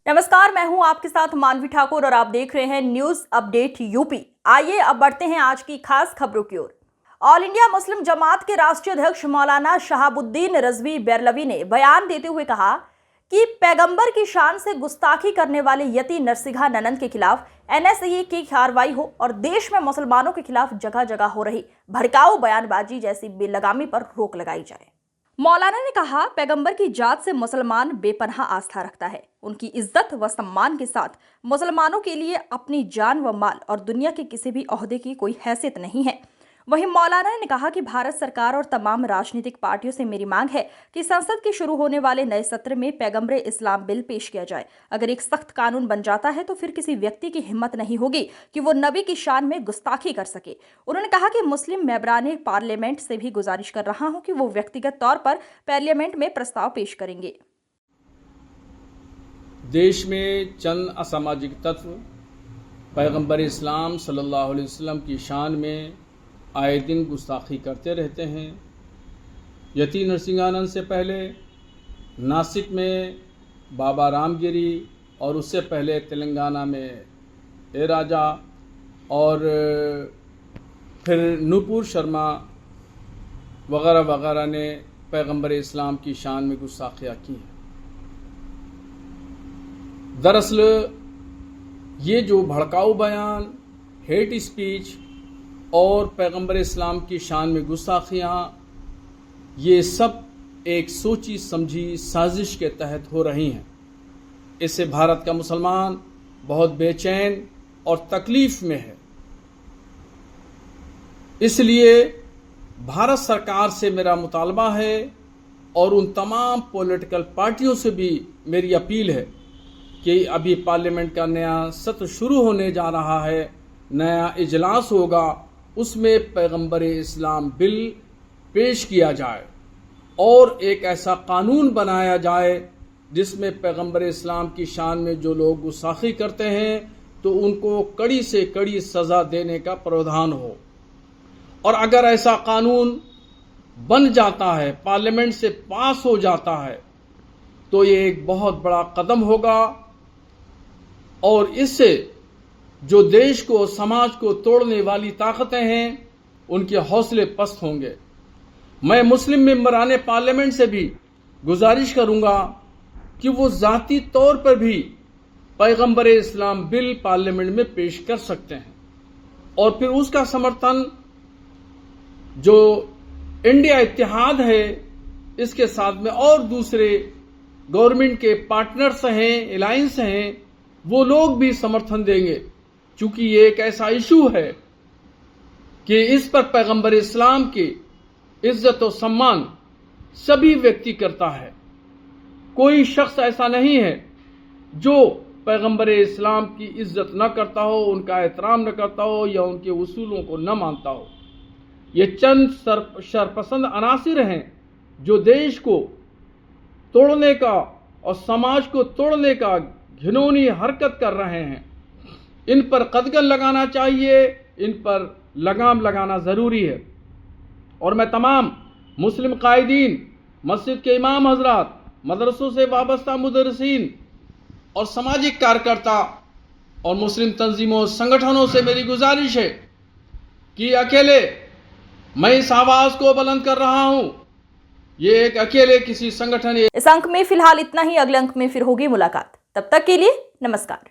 नमस्कार, मैं हूं आपके साथ मानवी ठाकुर और आप देख रहे हैं न्यूज अपडेट यूपी। आइए अब बढ़ते हैं आज की खास खबरों की ओर। ऑल इंडिया मुस्लिम जमात के राष्ट्रीय अध्यक्ष मौलाना शहाबुद्दीन रजवी बैरलवी ने बयान देते हुए कहा कि पैगंबर की शान से गुस्ताखी करने वाले यति नरसिंहा ननंद के खिलाफ एनएसए की कार्रवाई हो और देश में मुसलमानों के खिलाफ जगह जगह हो रही भड़काऊ बयानबाजी जैसी बेलगामी पर रोक लगाई जाए। मौलाना ने कहा, पैगंबर की जात से मुसलमान बेपनाह आस्था रखता है। उनकी इज्जत व सम्मान के साथ मुसलमानों के लिए अपनी जान व माल और दुनिया के किसी भी ओहदे की कोई हैसियत नहीं है। वहीं मौलाना ने कहा कि भारत सरकार और तमाम राजनीतिक पार्टियों से मेरी मांग है कि संसद के शुरू होने वाले नए सत्र में पैगंबर इस्लाम बिल पेश किया जाए। अगर एक सख्त कानून बन जाता है तो फिर किसी व्यक्ति की हिम्मत नहीं होगी कि वो नबी की शान में गुस्ताखी कर सके। उन्होंने कहा कि मुस्लिम मेंबरान पार्लियामेंट से भी गुजारिश कर रहा हूं कि वो व्यक्तिगत तौर पर पार्लियामेंट में प्रस्ताव पेश करेंगे। देश में चंद असामाजिक तत्व पैगंबर इस्लाम सल्लल्लाहु अलैहि वसल्लम की शान में आए दिन गुस्ताखी करते रहते हैं। यति नरसिंहानंद से पहले नासिक में बाबा रामगिरी और उससे पहले तेलंगाना में ए राजा और फिर नूपुर शर्मा वगैरह वगैरह ने पैगंबर इस्लाम की शान में गुस्ताखियाँ की हैं। दरअसल ये जो भड़काऊ बयान, हेट स्पीच और पैगंबर इस्लाम की शान में गुस्ताखियाँ, ये सब एक सोची समझी साजिश के तहत हो रही हैं। इससे भारत का मुसलमान बहुत बेचैन और तकलीफ में है। इसलिए भारत सरकार से मेरा मुतालबा है और उन तमाम पॉलिटिकल पार्टियों से भी मेरी अपील है कि अभी पार्लियामेंट का नया सत्र शुरू होने जा रहा है, नया इजलास होगा, उसमें पैगंबर इस्लाम बिल पेश किया जाए और एक ऐसा कानून बनाया जाए जिसमें पैगंबर इस्लाम की शान में जो लोग गुस्ताखी करते हैं तो उनको कड़ी से कड़ी सज़ा देने का प्रावधान हो। और अगर ऐसा कानून बन जाता है, पार्लियामेंट से पास हो जाता है, तो ये एक बहुत बड़ा कदम होगा और इससे जो देश को, समाज को तोड़ने वाली ताकतें हैं, उनके हौसले पस्त होंगे। मैं मुस्लिम मेंबरान पार्लियामेंट से भी गुजारिश करूंगा कि वो जाती तौर पर भी पैगंबर इस्लाम बिल पार्लियामेंट में पेश कर सकते हैं और फिर उसका समर्थन जो इंडिया इत्तेहाद है इसके साथ में और दूसरे गवर्नमेंट के पार्टनर्स हैं, अलायंस हैं, वो लोग भी समर्थन देंगे। चूंकि ये एक ऐसा इशू है कि इस पर पैगंबर इस्लाम की इज्जत और सम्मान सभी व्यक्ति करता है। कोई शख्स ऐसा नहीं है जो पैगंबर इस्लाम की इज्जत न करता हो, उनका एहतराम न करता हो या उनके उसूलों को न मानता हो। ये चंद शरपसंद अनासिर हैं जो देश को तोड़ने का और समाज को तोड़ने का घिनौनी हरकत कर रहे हैं। इन पर कदगन लगाना चाहिए, इन पर लगाम लगाना ज़रूरी है। और मैं तमाम मुस्लिम कायदीन, मस्जिद के इमाम हजरात, मदरसों से वाबस्ता मुदर्रिसीन और सामाजिक कार्यकर्ता और मुस्लिम तंजीमों, संगठनों से मेरी गुजारिश है कि अकेले मैं इस आवाज़ को बुलंद कर रहा हूं, ये एक अकेले किसी संगठन। इस अंक में फिलहाल इतना ही। अगले अंक में फिर होगी मुलाकात। तब तक के लिए नमस्कार।